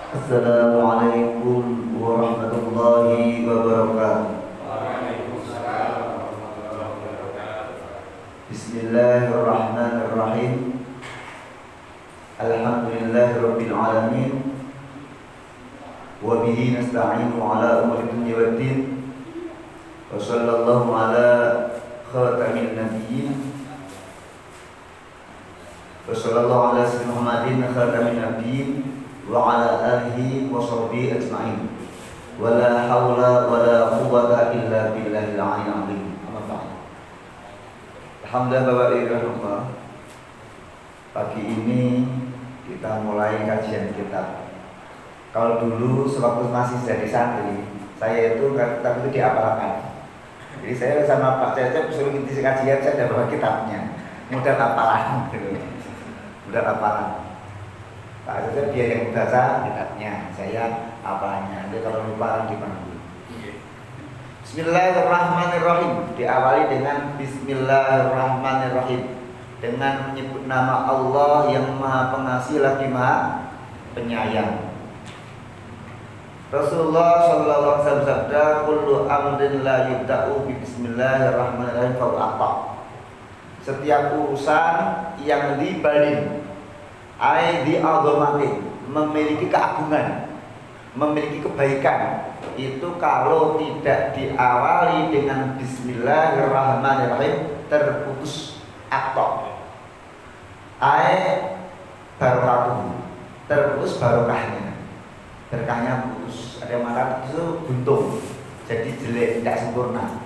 Assalamualaikum warahmatullahi wabarakatuh. Bismillahirrahmanirrahim. Alhamdulillahirabbil alamin. Wa bihi nasta'inu ala umuri dunya waddin. Wa sallallahu ala khatamin nabiyyin. Wa sallallahu ala sayyidina Muhammadin khatamin nabiyyin wa ala alihi wa sahbihi ajma'in. Wa la hawla wa la quwwata illa billahil aliyyil azim. Amma ba'd. Alhamdulillah Bapak Ibu rahimahullah. Pagi ini kita mulai kajian kitab. Kalau dulu sewaktu masih jadi santri, saya itu kitab itu dihafalkan. Jadi saya sama Pak Cecep suruh ngisi kajian, saya ada bawa kitabnya. Modal hafalan gitu. Modal hafalan. Pak Cecep dia yang baca kitabnya, saya hafalannya. Jadi kalau lupa kan dipanggil. Bismillahirrahmanirrahim. Diawali dengan Bismillahirrahmanirrahim, dengan menyebut nama Allah yang Maha Pengasih lagi Maha Penyayang. Rasulullah sallallahu alaihi wasallam bersabda, "Kullu amrin la yubda'u bi bismillahirrahmanirrahim fa huwa." Setiap urusan yang dibalin ai di azamatin, memiliki keagungan, memiliki kebaikan, itu kalau tidak diawali dengan bismillahirrahmanirrahim terputus aktor. Ai barokatuh, terputus barokahnya. Berkahnya putus. Ada yang mengatakan itu buntung, jadi jelek, tidak sempurna.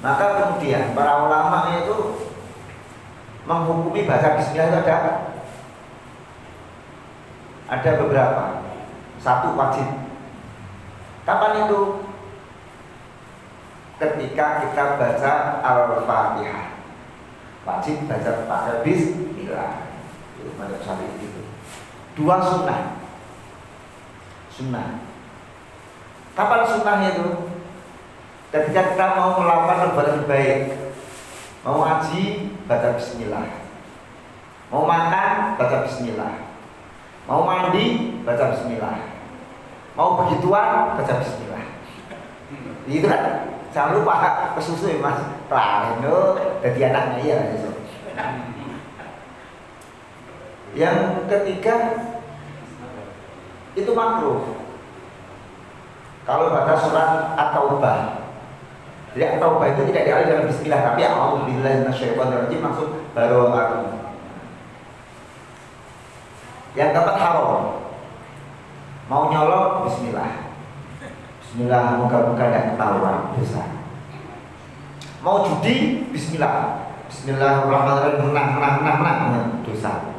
Maka kemudian para ulama itu menghukumi baca bismillah itu ada beberapa. Satu, wajib. Kapan itu? Ketika kita baca Al-Fatihah, wajib baca pakai bismillah. Itu mazhab Syafi'i itu. Dua, sunnah. Sunnah. Kapan sunnahnya itu? Ketika kita mau melakukan perbuatan baik, mau ngaji, baca bismillah. Mau makan, baca bismillah. Mau mandi, baca bismillah. Mau begituan, baca bismillah. Itu kan, jangan lupa kesusu ya Mas. Plano, jadi anaknya ya. Yang ketiga, itu makruh. Kalau baca surat At-Taubah, jadi At-Taubah itu tidak diawali dengan bismillah, tapi a'udzubillahi minasyaitonirrajim, maksud barakatuh. Yang keempat, haram. Mau nyolong, bismillah. Bismillah, moga-moga tidak ketahuan dosa. Mau judi, bismillah. Bismillahirrahmanirrahim, menang, dosa.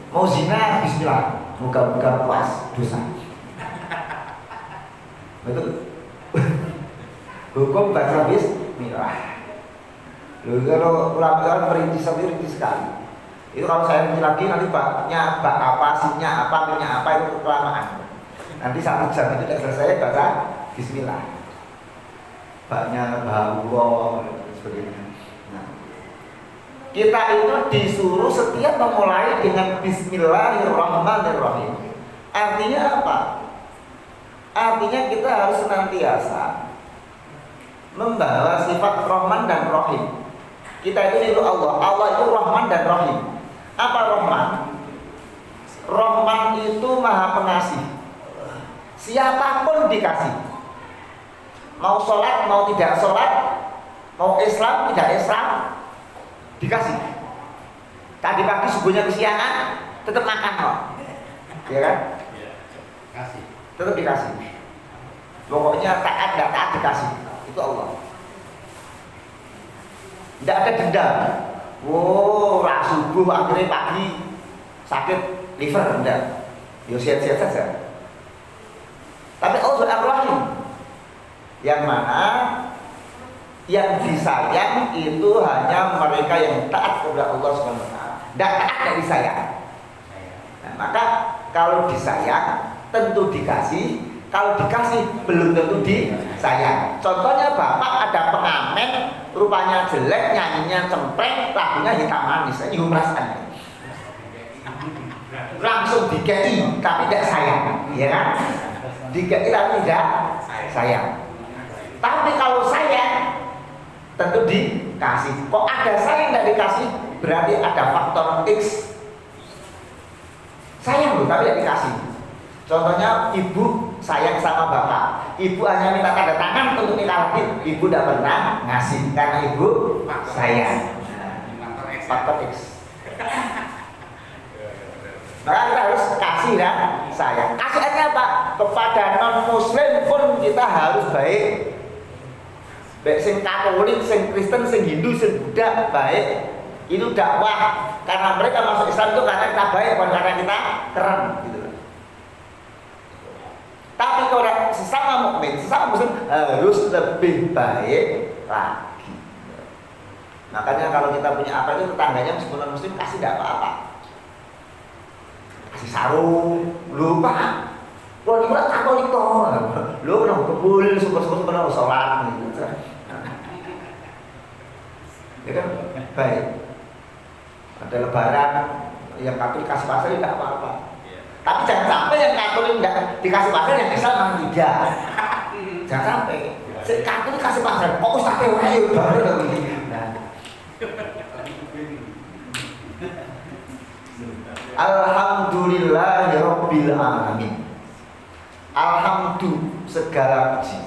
Mau zina, bismillah. Moga-moga puas, dosa. Betul. Hukum baca bismillah. Lalu kalau ulama merinci sekali. Itu kalau saya rinci lagi nanti baknya bak apa, sinnya apa, minyak apa, itu kelamaan. Nanti 1 jam itu tidak selesai baca bismillah. Baknya bahwa sebagainya. Nah, kita itu disuruh setiap memulai dengan bismillahirrahmanirrahim. Artinya apa? Artinya kita harus senantiasa membawa sifat Rahman dan Rahim. Kita itu Allah. Allah itu Rahman dan Rahim. Apa Rahman? Rahman itu Maha Pengasih. Siapapun dikasih. Mau sholat, mau tidak sholat, mau Islam, tidak Islam, dikasih. Tadi pagi subuhnya kesiangan, tetap makan kok. Ya kan? Kasih. Tetap dikasih. Pokoknya taat tidak taat dikasih. Itu Allah. Tidak ada dendam. Oh, subuh akhirnya pagi sakit liver, enggak. Ya siap-siap saja. Tapi Allah Ar-Rahim, yang mana yang disayang itu hanya mereka yang taat kepada Allah Subhanahu wa taala. Tidak taat tidak disayang. Nah, maka kalau disayang tentu dikasih, kalau dikasih belum tentu disayang. Contohnya bapak ada pengamen, rupanya jelek, nyanyinya cempreng, lagunya hitam manis, nyium perasaan. Langsung dikei tapi tidak sayang, ya kan? Dikei tapi tidak sayang. Tapi kalau sayang tentu dikasih. Kok ada sayang tidak dikasih? Berarti ada faktor X. Sayang loh tapi tidak dikasih. Contohnya ibu sayang sama bapak, ibu hanya minta tanda tangan untuk nikah lagi, ibu tidak pernah ngasih karena ibu sayang. Faktor X. Maka kita harus kasih dan sayang. Kasihnya apa? Kepada non muslim pun kita harus baik. Baik sing Katolik, sing Kristen, sing Hindu, sing Buddha baik. Itu dakwah karena mereka masuk Islam itu karena kita baik, bukan karena kita keren gitu. Tapi kalau sesama mukmin, sesama muslim harus lebih baik lagi. Makanya kalau kita punya apa itu tetangganya meskipun non muslim kasih tidak apa-apa. Kasih sarung, lupa. Kalau kita Katolik toh, lu pernah kebul, syukur-syukur pernah sholat gitu. Ya kan baik. Ada lebaran yang Katolik kasih pasar tidak apa-apa. Tapi jangan sampai yang Katolik tidak dikasih pasar yang Islam memang tidak. Jangan sampai. Si Katolik kasih pasar, kok ustadz wae baru begini. Alhamdulillahirabbil alamin. Alhamdulillah segala puji.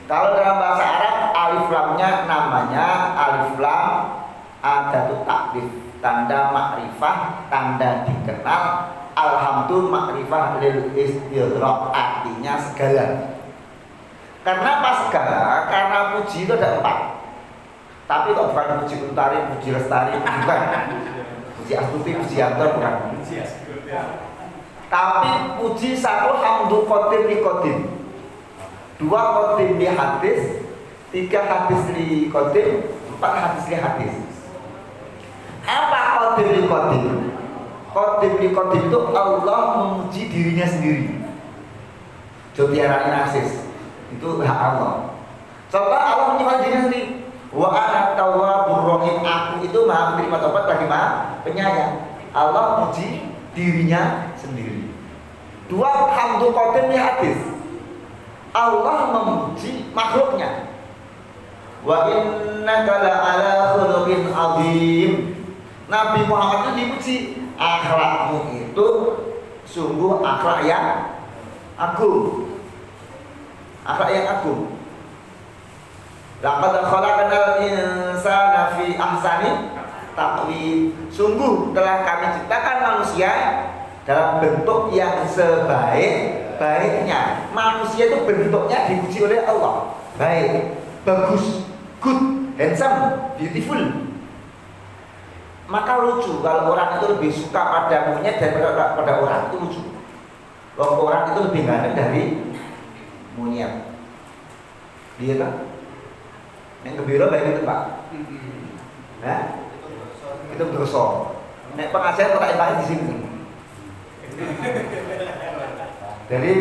Kalau dalam bahasa Arab alif lamnya namanya alif lam adatut takrif, tanda makrifah, tanda dikenal. Alhamdulillah makrifah lil istighraq, artinya segala. Karena apa segala? Karena puji itu ada 4. Tapi kok bukan puji Utari, puji Lestari, bukan. Puji Astuti, puji Anton, bukan. Tapi puji satu hamdu qadim li qadim, 2 qadim li hadis, 3 hadis li qadim, 4 hadis li hadis. Apa qadim li qadim? Qadim li qadim itu Allah memuji dirinya sendiri. Jotiarani nasis itu hak Allah. Contoh Allah menyifat dirinya sendiri. Wa ana tawwabur rahim, aku itu maha menerima taubat bagi maha penyayang. Allah memuji dirinya sendiri. 2 hamdu qadim li hadis, Allah memuji makhluknya. Wa innaka la'ala khuluqin azim, Nabi Muhammad itu dipuji, akhlakmu itu sungguh akhlak yang agung. Akhlak yang agung. Laqad khalaqnal insana fi ahsani taqwim, sungguh telah kami ciptakan manusia dalam bentuk yang sebaik-baiknya. Manusia itu bentuknya dipuji oleh Allah. Baik, bagus, good, handsome, beautiful. Maka lucu kalau orang itu lebih suka pada monyet daripada pada orang, itu lucu. Orang itu lebih ganteng dari monyet. Dia kan? Yang gembira baik itu Pak. Nah, itu berdosa. Nek pengajian kok tak ibadi di sini. Jadi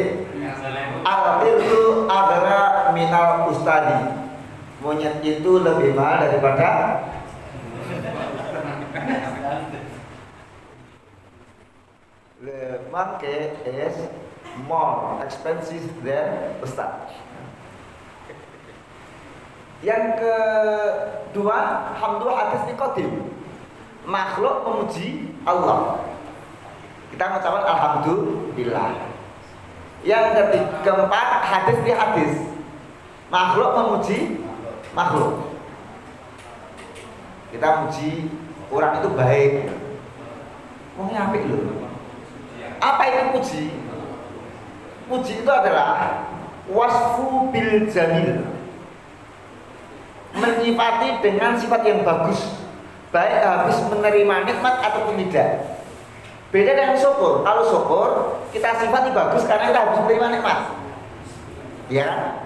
al-ir itu adalah minal ustadi. Monyet itu lebih mahal daripada le monkey is more expensive than ustad. Yang kedua, hamdu hadis qadim, makhluk memuji Allah. Kita mengucapkan alhamdulillah. Yang keempat, hadis di hadis, makhluk memuji makhluk. Kita muji orang itu baik. Mau apik loh. Apa itu puji? Puji itu adalah wasfu bil jamil, menyifati dengan sifat yang bagus, baik habis menerima nikmat ataupun tidak. Beda dengan syukur. Kalau syukur kita sifati bagus karena kita habis menerima nikmat. Ya.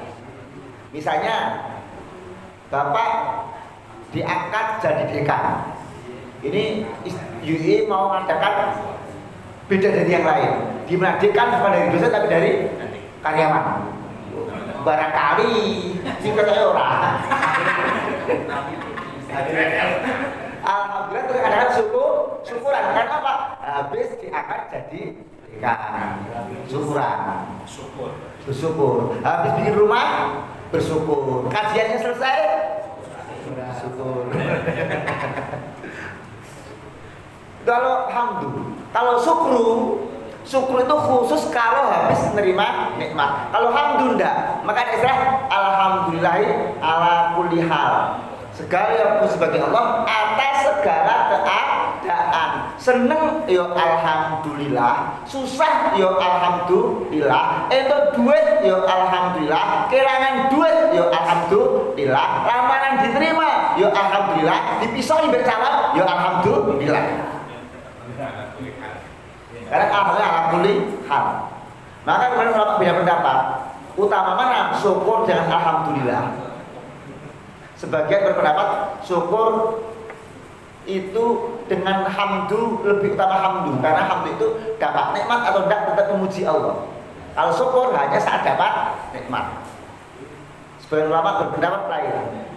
Misalnya Bapak diangkat jadi dekan. Ini UI mau mengadakan beda dari yang lain. Di mana dekan bukan dari dosen tapi dari karyawan. Barangkali singkatnya orang. Alhamdulillah terus kadang syukuran karena apa? habis diangkat jadi ikan. Syukuran. Bersyukur. Habis bikin rumah bersyukur. Kajiannya selesai syukur. Kalau hamdu, kalau syukur itu khusus kalau habis menerima nikmat. Kalau hamdu enggak, maka ada istilah alhamdulillahi ala kulli hal. Segala yang puji bagi Allah atas segala keadaan. Seneng yo alhamdulillah, susah yo alhamdulillah, itu duit yo alhamdulillah, kehilangan duit yo alhamdulillah, lamaran diterima yo alhamdulillah, dipisahi bercalon yo alhamdulillah. Karena alhamdulillah ala kulli hal. Maka kemudian ulama beda pendapat, utama mana syukur dengan alhamdulillah. Sebagian berpendapat syukur itu dengan hamdu lebih utama hamdu, karena hamdu itu dapat nikmat atau tidak tetap memuji Allah. Kalau syukur hanya saat dapat nikmat. Sebagian ulama berpendapat lain,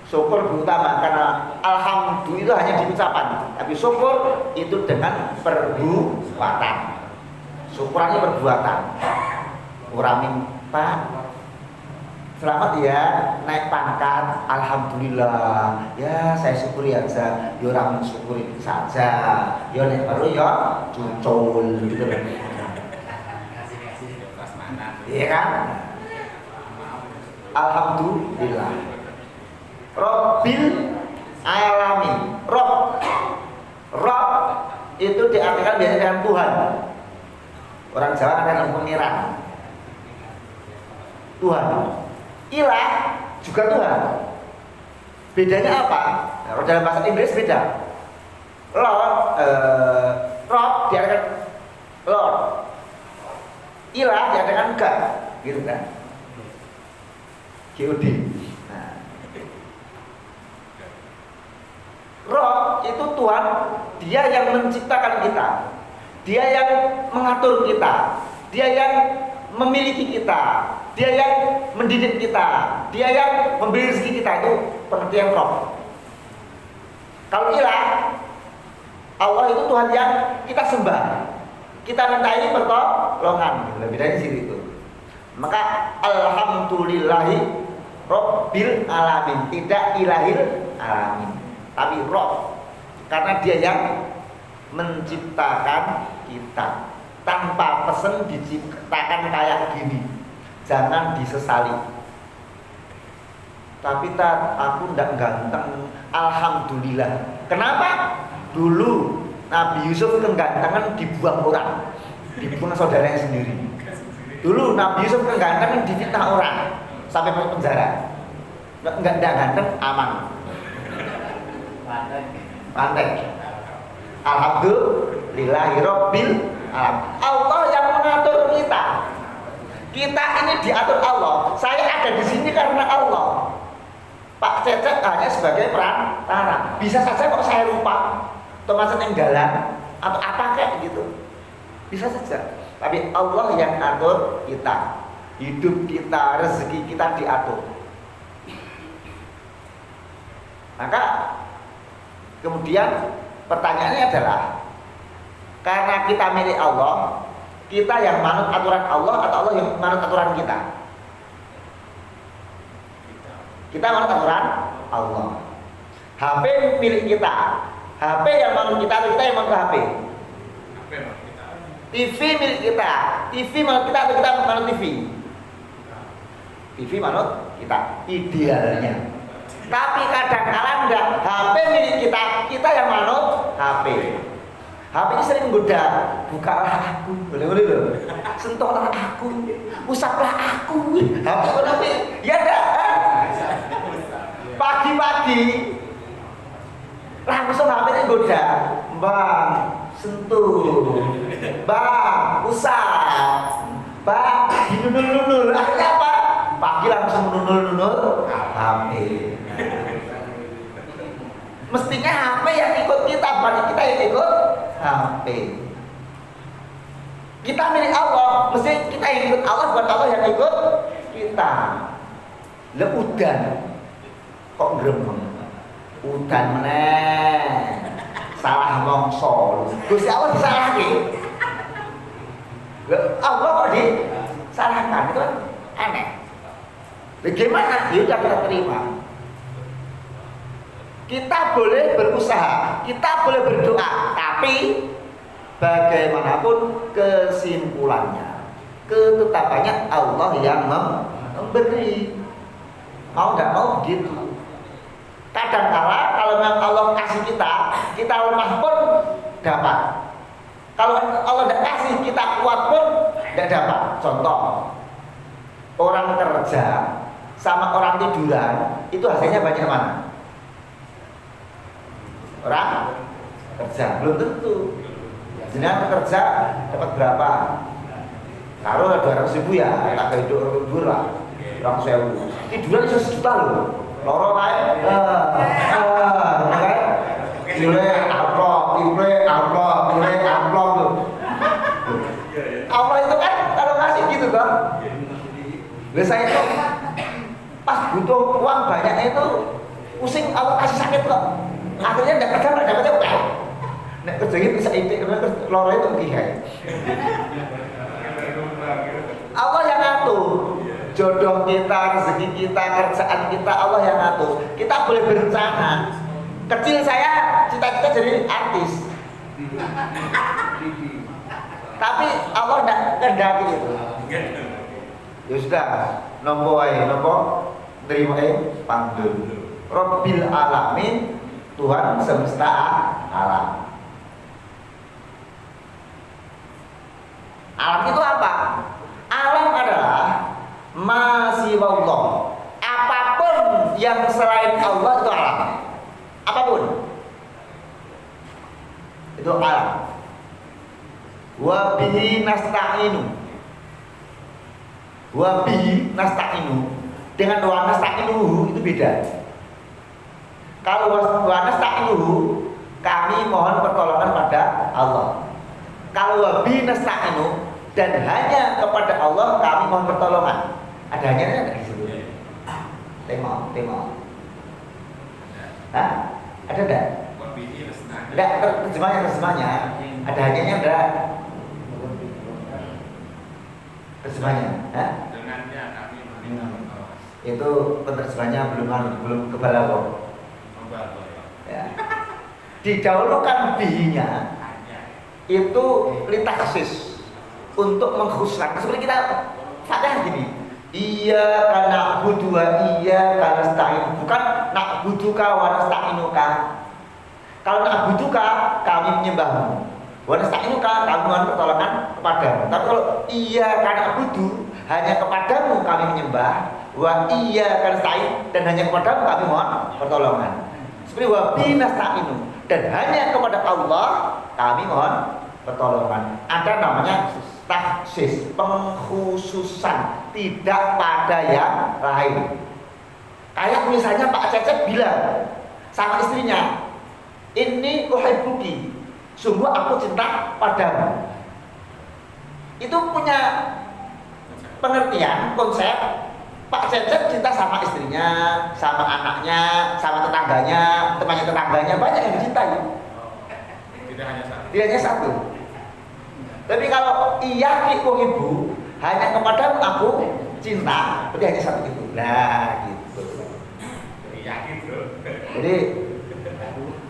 syukur lebih utama karena alhamdulillah itu hanya di ucapan, tapi syukur itu dengan perbuatan. Syukurannya perbuatan. Orang minta selamat ya naik pangkat, alhamdulillah. Ya saya syukuri aja. Ya orang syukuri saja. Ya naik baru ya cucul gitu kan. Iya kan? Alhamdulillah. Robbil alamin. Rob itu diartikan biasanya dengan Tuhan. Orang Jawa kan pengiran. Tuhan. Ilah juga Tuhan. Bedanya apa? Nah, dalam bahasa Inggris beda. Rob diartikan Lord. Ilah diartikan God, gitu kan? God. Nah. Rob itu Tuhan, dia yang menciptakan kita. Dia yang mengatur kita. Dia yang memiliki kita. Dia yang mendidik kita. Dia yang memberi rezeki kita. Itu pengertian Rob. Kalau ilah, Allah itu Tuhan yang kita sembah, kita mintai pertolongan. Bedanya di situ itu. Maka alhamdulillahi Rabbil alamin, tidak ilahil alamin, tapi Rob, karena dia yang menciptakan kita. Tanpa pesen diciptakan kayak gini, jangan disesali. Tapi aku ndak ganteng, alhamdulillah. Kenapa? Dulu Nabi Yusuf kegantengan dibuang orang, dibuang saudaranya sendiri. Dulu Nabi Yusuf kegantengan difitnah orang sampai masuk penjara. Enggak ganteng, aman. Pantai. Alhamdulillahirabbil alamin. Allah yang mengatur kita. Kita ini diatur Allah. Saya ada di sini karena Allah. Pak Cecep hanya sebagai perantara. Bisa saja kok saya lupa, atau macam yang jalan, atau apa kayak gitu. Bisa saja. Tapi Allah yang atur kita. Hidup kita, rezeki kita diatur. Maka kemudian pertanyaannya adalah, karena kita milik Allah, kita yang manut aturan Allah atau Allah yang manut aturan kita? Kita manut aturan Allah. HP milik kita. HP yang manut kita atau kita yang manut HP? TV milik kita. TV manut kita atau kita manut TV? TV manut kita. Idealnya. Tapi kadang-kadang enggak. HP milik kita, kita yang manut HP. HP ini sering menggoda, bukalah aku, boleh loh, sentuhlah aku, usaplah aku. HP, ya enggak? Pagi-pagi langsung HP ini menggoda, bang, sentuh, bang, usap, bang, dinunul-nunul. Akhirnya apa? Pagi langsung nunul-nunul HP. Mestinya HP yang ikut kita, bukan kita yang ikut HP. Kita milik Allah, mesti kita yang ikut Allah, bukan Allah yang ikut kita. Lah udan kok gremeng, udan meneh salah mongso. Gusti Allah disalahke. Allah kok disalahkan, itu kan aneh. Bagaimana? Ya udah kita terima. Kita boleh berusaha, kita boleh berdoa, tapi bagaimanapun kesimpulannya, ketetapannya Allah yang memberi. Mau nggak mau begitu. Kadang-kala kalau memang Allah kasih kita lemah pun dapat. Kalau Allah tidak kasih kita kuat pun tidak dapat. Contoh, orang kerja sama orang tiduran itu hasilnya banyak mana? Orang kerja belum tentu. Jenengan kerja dapat berapa? Taruh 200.000 ya, tak hidup tidur lah. Orang sewu. Tiduran bisa 1 juta loh. Loro kae. Jule amplop, amplop tuh. Allah itu kan kalau ngasih gitu toh. Lah saya itu pas butuh uang banyak itu pusing, Allah kasih sakit kok. Akhirnya enggak kerja enggak dapat apa. Nek kerja itu bisa itik loro itu kiai. Allah yang ngatur. Jodoh kita, rezeki kita, kerjaan kita, Allah yang ngatur. Kita boleh berencana. Kecil saya cita-cita jadi artis, tapi Allah tidak kehendaki itu. Ya sudah, nompo terima panggil. Rabbil alamin, Tuhan semesta alam. Alam itu apa? Alam adalah masih Allah. Apapun yang selain Allah itu alam. Apapun itu alam. Wa bihi nasta'inu. Wa bihi nasta'inu. Dengan wa nasta'inu itu beda. Kalau wa nasta'inu kami mohon pertolongan pada Allah. Kalau wa bihi nasta'inu dan hanya kepada Allah kami mohon pertolongan. Ada hanya enggak di situ? Tema. Hah? Ada enggak? Enggak, terjemahnya. Ada hanya enggak? Terjemahnya, hah? Dengannya kami meminta pertolongan. Itu penerjemahnya belum kebal apa? Ya. Didahulukan bihinya itu litaksis untuk mengkhususkan. Seperti kita Fatihah gini. Iya karena na'budu wa iya karena nasta'in. Bukan na'buduka wa nasta'inuka. Kalau na'buduka kami menyembahmu, wa nasta'inuka kami mohon pertolongan kepadamu. Tapi kalau iya karena na'budu hanya kepadamu kami menyembah, wa iya karena nasta'in dan hanya kepadamu kami mohon pertolongan. Seperti wa bi nasta'inu dan hanya kepada Allah kami mohon pertolongan. Ada namanya taksis, pengkhususan, tidak pada yang lain. Kayak misalnya Pak Cecep bilang sama istrinya, ini uhibbuki, sungguh aku cinta padamu. Itu punya pengertian, konsep. Pak Cecep cinta sama istrinya, sama anaknya, sama tetangganya, tetangganya banyak yang dicintai. Tidak hanya satu. Tidak hanya satu. Tapi kalau iya ibu hanya kepadamu aku cinta, berarti hanya satu itu. Nah, gitu. Jadi yakin bro. Jadi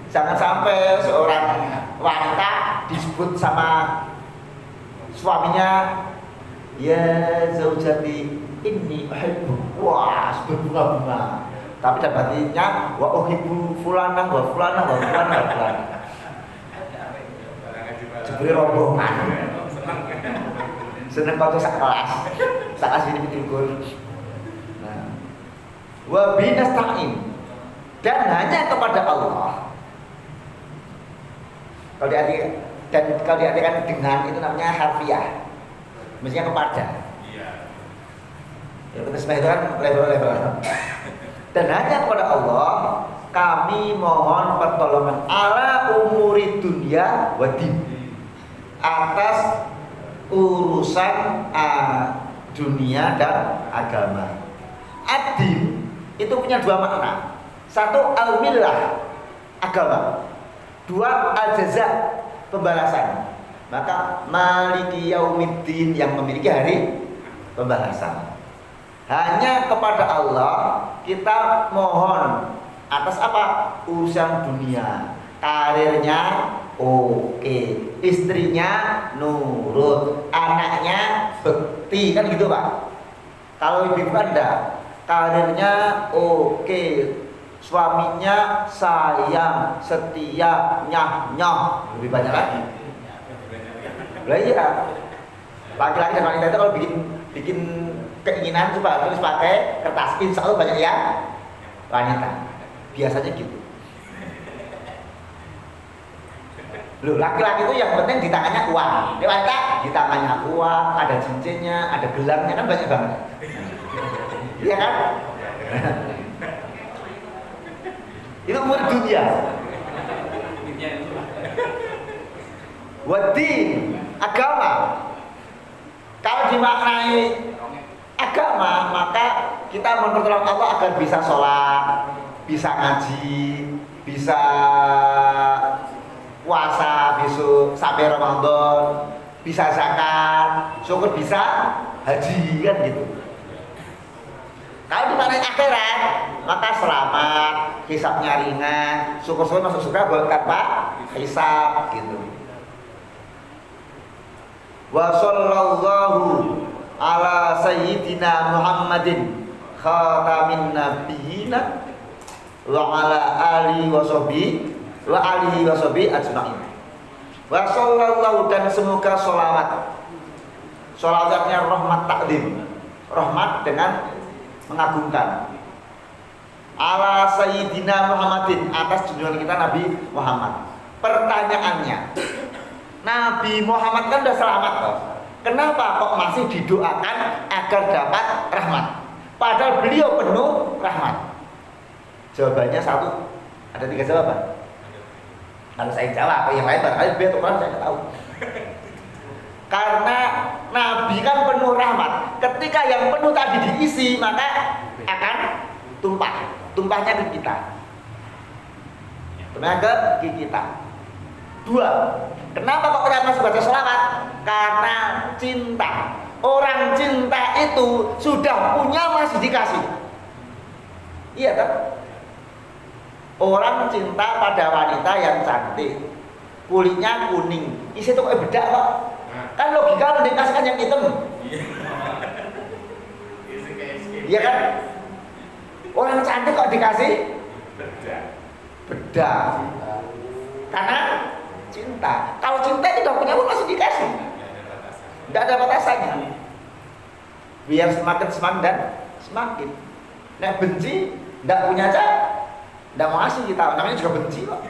jangan sampai seorang wanita disebut sama suaminya, ya zaujati inni uhibbu. Wah, berbunga-bunga. Tapi dapatinya wa uhibbu fulanah wa fulanah wa fulanah wa fulanah. Jebule rombongan. Seneng kok sak kelas. Sak kelas ini pitul. Nah. Wa binasta'in. Dan hanya kepada Allah. Kalau diartikan dengan itu namanya harfiah. Mestinya kepada. Iya. Ya terus itu kan level-level. Dan hanya kepada Allah kami mohon pertolongan ala umuri dunia wa din. Atas urusan dunia dan agama. Ad-din itu punya dua makna. Satu al-millah, agama. Dua, al-jaza, pembalasan. Maka maliki yaumiddin, yang memiliki hari pembalasan. Hanya kepada Allah kita mohon atas apa? Urusan dunia, karirnya oke, istrinya nurut, anaknya bekti, kan gitu Pak. Kalau ibu kan enggak, karirnya oke, suaminya sayang, setia, nyah, lebih banyak lagi. Lah iya, laki-laki dan wanita itu kalau bikin keinginan coba tulis pakai kertas, insya Allah banyak ya wanita, biasanya gitu. Loh, laki-laki itu yang penting di tangannya uang, wanita di tangannya uang, ada cincinnya, ada gelarnya, kan banyak banget. Iya kan? Itu umur dunia. Wadin, agama. Kalau dimaknai agama, maka kita mempertolong Allah agar bisa sholat, bisa ngaji, bisa puasa besok sampai Ramadan, bisa zakat, syukur bisa haji, kan gitu. Kalau dimaknai akhirat, maka selamat, hisabnya ringan, syukur-syukur masuk surga tanpa hisab gitu. Wa sallallahu ala sayyidina Muhammadin khatamin nabiyina wa ala alihi wa sahbihi ajma'in. Wa sallallahu, dan semoga sholawat, sholawatnya rahmat takdim, rahmat dengan mengagungkan, ala sayyidina Muhammadin, atas junjungan kita Nabi Muhammad. Pertanyaannya, Nabi Muhammad kan sudah selamat toh. Kenapa kok masih didoakan agar dapat rahmat? Padahal beliau penuh rahmat. Jawabannya satu, ada 3 jawaban. Kalau saya jawab, yang lain barangkali biar orang saya nggak tahu. Karena Nabi kan penuh rahmat. Ketika yang penuh tadi diisi, maka akan tumpah. Tumpahnya ke kita. Tumpahnya ke kita. 2. Kenapa kok kita masih baca sholawat? Karena cinta. Orang cinta itu sudah punya masih dikasih. Iya kan? Orang cinta pada wanita yang cantik, kulitnya kuning, isi itu kayak bedak kok. Kan logika mendekaskan yang hitam. Iya kan? Orang cantik kok dikasih bedak. Karena cinta. Kalau cinta itu udah punya pun masih dikasih. Tidak ada batasannya. Biar semakin semangat dan semakin. Nek benci, tidak punya aja, tidak mau kasih kita. Namanya juga benci kok.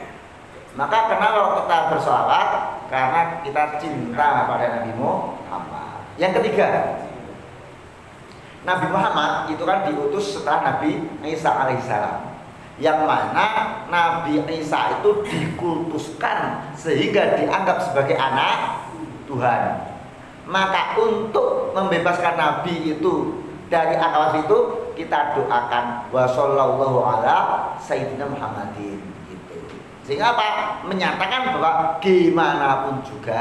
Maka kenapa kita bersolawat? Karena kita cinta pada Nabi Muhammad. Yang ketiga, Nabi Muhammad itu kan diutus setelah Nabi Isa alaihissalam, yang mana Nabi Isa itu dikultuskan sehingga dianggap sebagai anak Tuhan. Maka untuk membebaskan Nabi itu dari akal itu, kita doakan wa sallallahu ala sayyidina Muhammadin gitu. Sehingga apa? Menyatakan bahwa gimana pun juga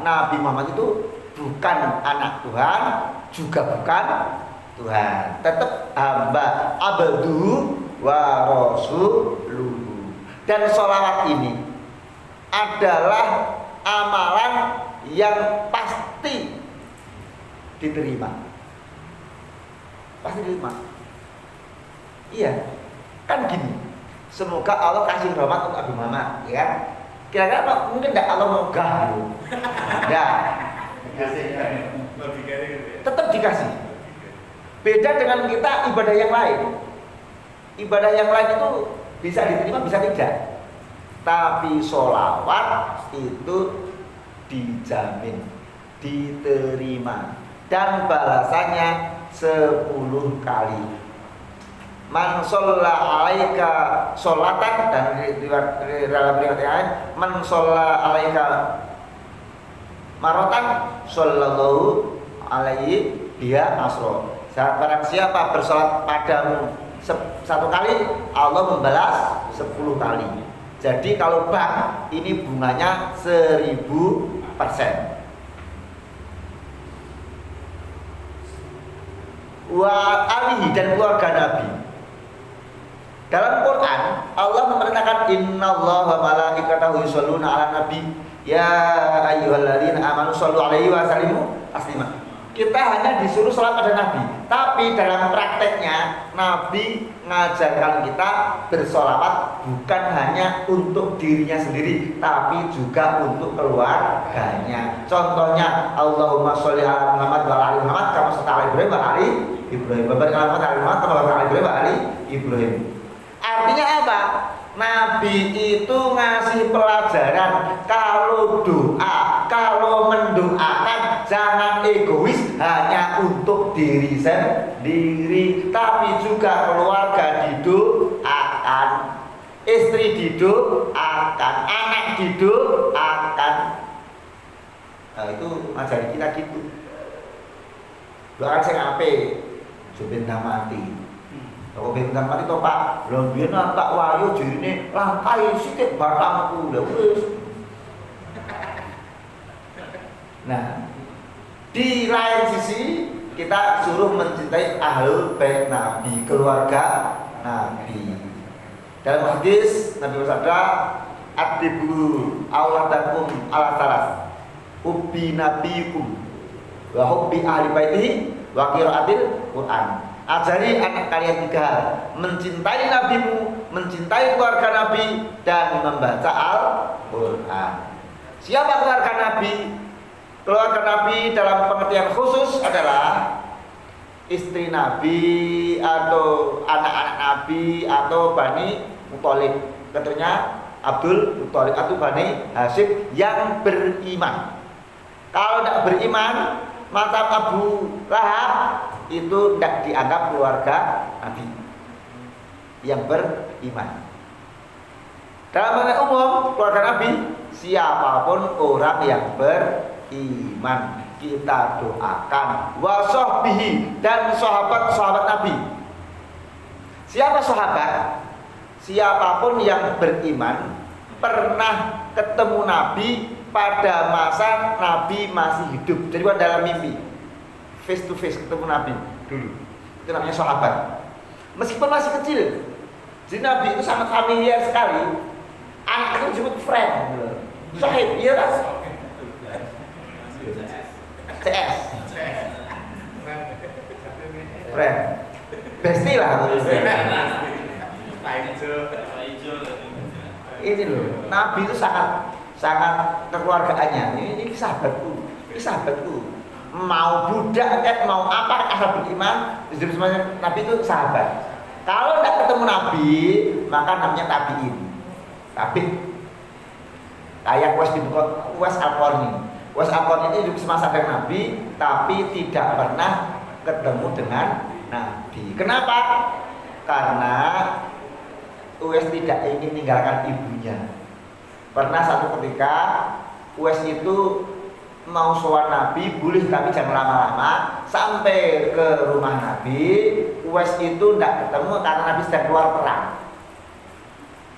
Nabi Muhammad itu bukan anak Tuhan, juga bukan Tuhan, tetap hamba abdu wa rasuluhu. Dan sholawat ini adalah amalan yang pasti diterima. Pasti diterima. Iya, kan gini. Semoga Allah kasih rahmat untuk Nabi Muhammad, ya kan? Kira-kira mungkin tidak Allah mau gahlu. Nah, tetap dikasih. Beda dengan kita ibadah yang lain. Ibadah yang lain itu bisa diterima, bisa tidak. Tapi sholawat itu dijamin diterima dan balasannya 10 kali. Man sholla alaika sholatan, dan dalam riwayat yang lain man sholla alaika marotan shollallahu alaihi biha asro. Barang siapa bersolat padamu 1 kali, Allah membalas 10 kali. Jadi kalau bank ini bunganya 1000%. Wa alihi dan keluarga Nabi. Dalam Quran Allah memerintahkan innallaha wa malaikatahu yusholluna 'alan nabi ya ayyuhalladzina amanu shollu 'alaihi wa sallimu taslima. Kita hanya disuruh salat pada Nabi, tapi dalam prakteknya Nabi mengajarkan kita bersolawat bukan hanya untuk dirinya sendiri, tapi juga untuk keluarganya. Contohnya Allahumma sholli ala Muhammad wa ala ali Muhammad kama shallaita ala Ibrahim wa ala ali Ibrahim. Bapak ala Muhammad kama barakta ala Ibrahim wa ala ali Ibrahim. Artinya apa? Nabi itu ngasih pelajaran kalau doa, kalau mendoakan jangan egois hanya untuk diri sendiri, tapi juga keluarga didoakan, istri didoakan, anak didoakan. Nah itu ngajari kita gitu. Doakan sing apik, jupin mati. Kalau bintang mati to Pak, lho biyen tak wayu jirine langkai sithik batangku lho wis. Nah, di lain sisi kita suruh mencintai ahlul bait Nabi, keluarga Nabi. Dalam hadis Nabi bersabda, "Atibu auladakum ala salas, hubbi nabiyikum wa hubbi ahli baitihi wa qiraatil Qur'an." Ajari anak kalian 3 hal: mencintai nabimu, mencintai keluarga Nabi, dan membaca Al-Quran. Siapa keluarga Nabi? Keluarga Nabi dalam pengertian khusus adalah istri Nabi atau anak-anak Nabi atau Bani Muthalib. Tentunya Abdul Muthalib atau Bani Hashim yang beriman. Kalau tidak beriman, macam Abu Lahab, itu tidak dianggap keluarga Nabi yang beriman. Dalam konteks umum, keluarga Nabi siapapun orang yang beriman kita doakan. Wa sahbihi dan sahabat-sahabat Nabi. Siapa sahabat? Siapapun yang beriman pernah ketemu Nabi pada masa Nabi masih hidup. Jadi bukan dalam mimpi, face to face ketemu Nabi dulu. Itu namanya sahabat. Meskipun masih kecil, jadi Nabi itu sangat familiar sekali. Anak itu disebut friend, sahib, iya kan? CS, friend, bestie lah. Ini loh, Nabi itu sangat kekeluargaannya. Ini sahabatku, ini sahabatku. Mau budak kan, mau apa, asal beriman, hidup semuanya Nabi itu sahabat. Kalau tidak ketemu Nabi, maka namanya tabiin. Tabi. Kayak Uwais Al-Qarni. Uwais Al-Qarni itu hidup semasa dengan Nabi, tapi tidak pernah ketemu dengan Nabi. Kenapa? Karena Uwais tidak ingin meninggalkan ibunya. Pernah satu ketika Uwais itu mau sowan Nabi, boleh tapi jangan lama-lama. Sampai ke rumah Nabi, Uwais itu tidak ketemu karena Nabi sedang keluar perang.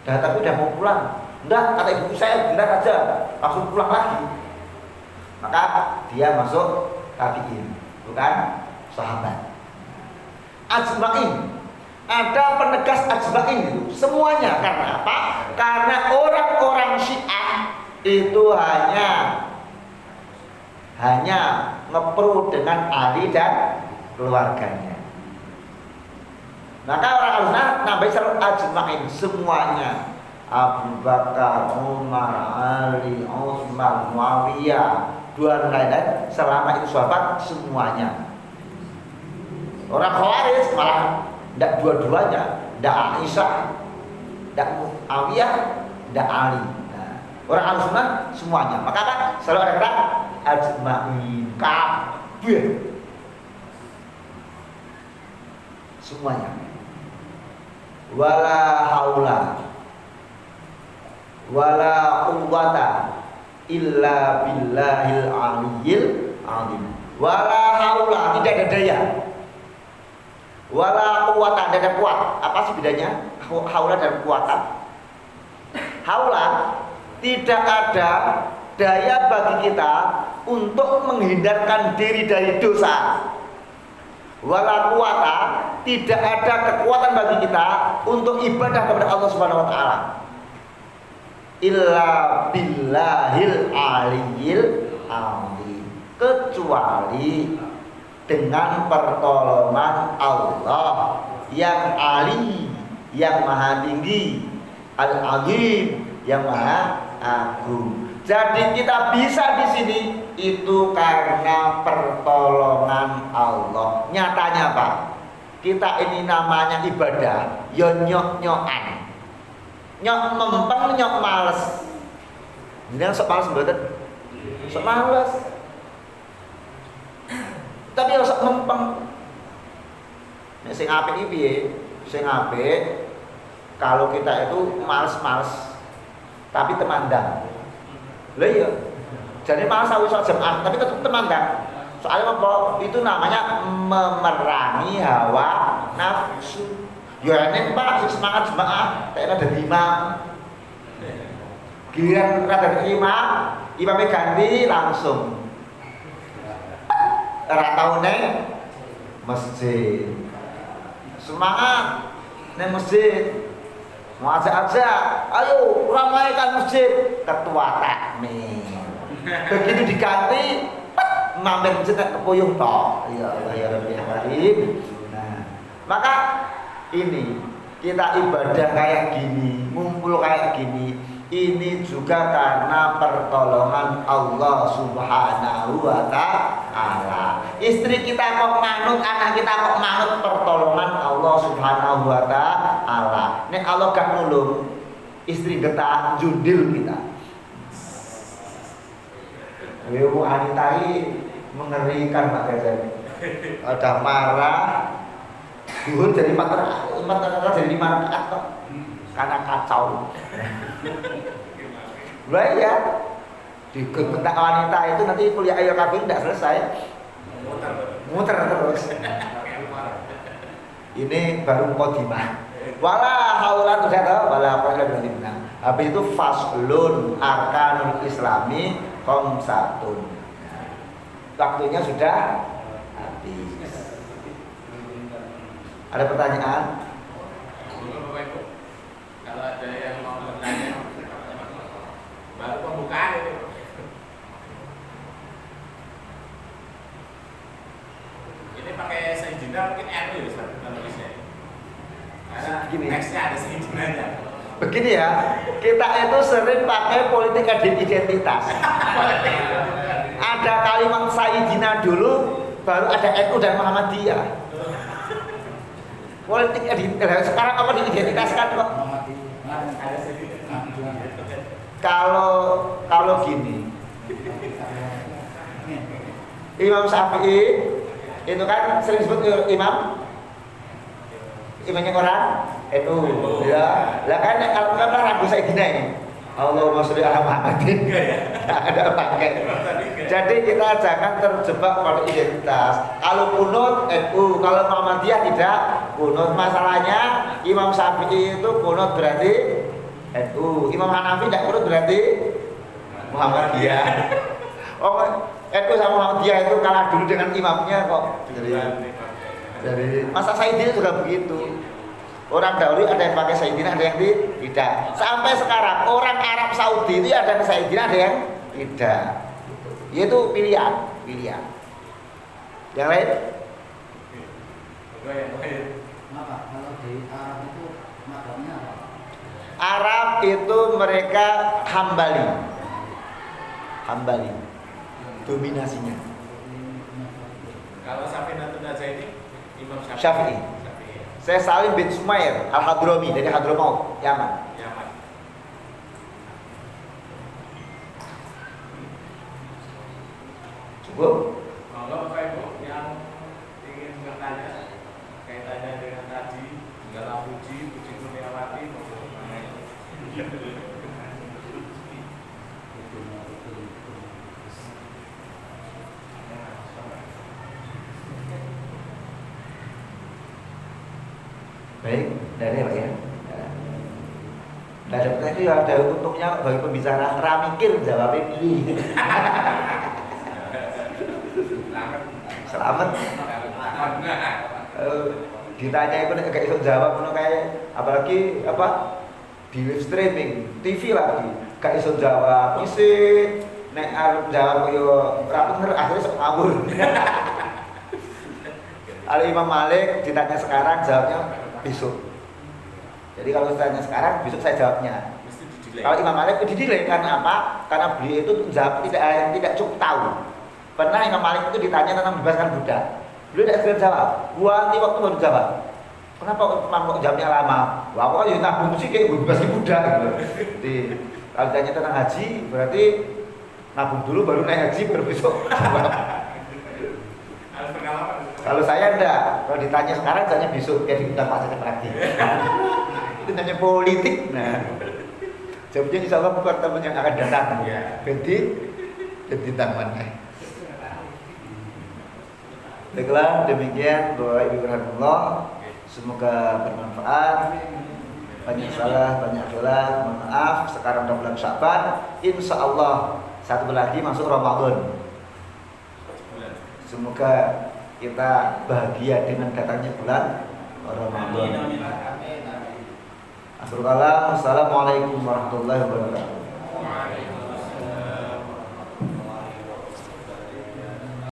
Tapi udah mau pulang. Enggak, kata ibu saya benar aja, langsung pulang lagi. Maka dia masuk tabiin, bukan sahabat. Ajma'in, ada penegas ajma'in itu semuanya. Karena apa? Karena orang-orang Syiah itu hanya ngepro dengan Ali dan keluarganya. Maka orang Al-Sunnah Nabi selalu ajma'in semuanya. Abu Bakar, Umar, Ali, Utsman, Muawiyah, dan lain-lain, selama itu sahabat semuanya. Orang Khawarij malah tidak dua-duanya, tidak Aisyah, tidak Muawiyah, tidak Ali. Nah, orang Al-Sunnah semuanya. Maka kan selalu ada kata ajma'in, kabeh semuanya. Wala haula wala quwwata illa billahil aliyyil azim. Wala haula, tidak ada daya. Wala quwwata, tidak ada kuat. Apa sih bedanya haula dan quwwata? haula, tidak ada daya bagi kita untuk menghindarkan diri dari dosa. Wala quwata, tidak ada kekuatan bagi kita untuk ibadah kepada Allah Subhanahu wa taala. Illa billahil aliyyil azim, kecuali dengan pertolongan Allah yang ali, yang maha tinggi, al-azim, yang maha agung. Jadi kita bisa di sini itu karena pertolongan Allah. Nyatanya Pak, kita ini namanya ibadah, yo nyok-nyokan, nyok mempeng, nyok males. Jadi sok males mboten? Sok males. Tapi yo sok mempeng. Nek sing apik iki piye? Sing apik kalau kita itu males-males tapi temandang. Lah iya. Jadi malah sawis jamaah tapi tetap temandang. Soalnya apa? Itu namanya memerangi hawa nafsu. Ya enek Pak, sing semangat jemaah, tak ada imam. Giliran rada imam, imamnya ganti langsung. Ora tau neng masjid. Semangat neng masjid. Mau ajak-ajak, ayo ramaikan masjid, ketua takmir. Begitu diganti, mampir masjid kepuyuh toh. Ya Allah ya Rabbi ya Karim. Nah, maka ini kita ibadah kayak gini, ngumpul kayak gini, ini juga karena pertolongan Allah Subhanahu wa taala. Istri kita kok manut, anak kita kok manut, pertolongan Allah Subhanahu wa taala. Nek Allah gak nulung, istri kita jundil kita. Wewu wanita ini mengerikan Pak Gajah. Ada marah, duhur jadi 4 rakaat jadi 5 rakaat kok. Karena kacau. Lah ya, dibentak wanita itu nanti kuliah ayo kafir tidak selesai. Muter terus. Ini baru mukadimah. Wala haula wala quwwata illa billah. Habis itu faslun arkanul islami khamsatun. Waktunya sudah habis. Ada pertanyaan? Kalau ada yang mau bertanya, baru pembukaan ini. Ini pakai Sayyidina mungkin RU ya Ustaz, kalau bisa. Karena nextnya ada Sayyidinanya. Begini ya, kita itu sering pakai politik identitas. Ada kalimat Sayyidina dulu, baru ada NU dan Muhammadiyah. Politik identitas, sekarang apa diidentitaskan kok? Kalau gini, Imam Syafi'i itu kan sering disebut imamnya orang itu ya. Lah kan kalau ragu Sayyidina ini Allahumma sholli ala Muhammadin, ada pakai. Jadi kita jangan terjebak pada identitas. Kalau kunut NU, kalau Muhammadiyah tidak kunut. Masalahnya Imam Syafi'i itu kunut berarti NU, Imam Hanafi tidak kunut berarti Muhammadiyah. Oh, NU sama Muhammadiyah itu kalah dulu dengan imamnya kok. Jadi masa Sayyidina juga begitu. Orang dahulu ada yang pakai Sayyidina, ada yang tidak. Sampai sekarang orang Arab Saudi itu ada yang Sayyidina, ada yang tidak. Itu pilihan. Yang lain? Kenapa? Kalau di Arab itu mazhabnya apa? Arab itu mereka Hambali. Dominasinya. Kalau Safinatun Najah ini Imam Syafi'i. Saya Salim bin Sumair Al-Hadrami dari Hadramaut, Yaman. Cukup? Kalau Bapak Ibu yang ingin bertanya kaitannya dengan tadi, segala puji Kurniawati maupun Baik, dari Pak ya. Nah, dapatnya itu ada untungnya bagi pembicara ramikir jawabnya pilih. Selamat. Ditanya itu kayak iso jawab ngono kayak apalagi apa di live streaming TV lagi gak iso jawab isin nek arep jawab yo ra bener akhirnya sok ngawur. Kalau Imam Malik ditanya sekarang jawabnya besok. Jadi kalau ditanya sekarang besok saya jawabnya. Kalau Imam Malik itu didelay karena apa? Karena beliau itu jawab tidak cukup tahu. Pernah Imam Malik itu ditanya tentang membebaskan budak. Beliau tidak segera jawab. Gua nanti waktu baru jawab. Kenapa Imam kok jawabnya lama? Wah, aku kan nabung sih kayak bebasin budak gitu. Jadi kalau ditanya tentang haji berarti nabung dulu baru naik haji baru besok jawab. Kalau saya enggak, kalau ditanya sekarang tanya besok jadi kita pacaran lagi. Itu namanya politik. Nah, jawabnya insya Allah pertemuan yang akan datang. Jadi tamannya. Baiklah, demikian doa Ibu rahmatullah. Semoga bermanfaat. Banyak salah, banyak khilaf, mohon maaf. Sekarang udah bulan Sya'ban, insya Allah satu bulan lagi masuk Ramadan. Semoga kita bahagia dengan datangnya bulan Ramadan. Assalamualaikum warahmatullahi wabarakatuh.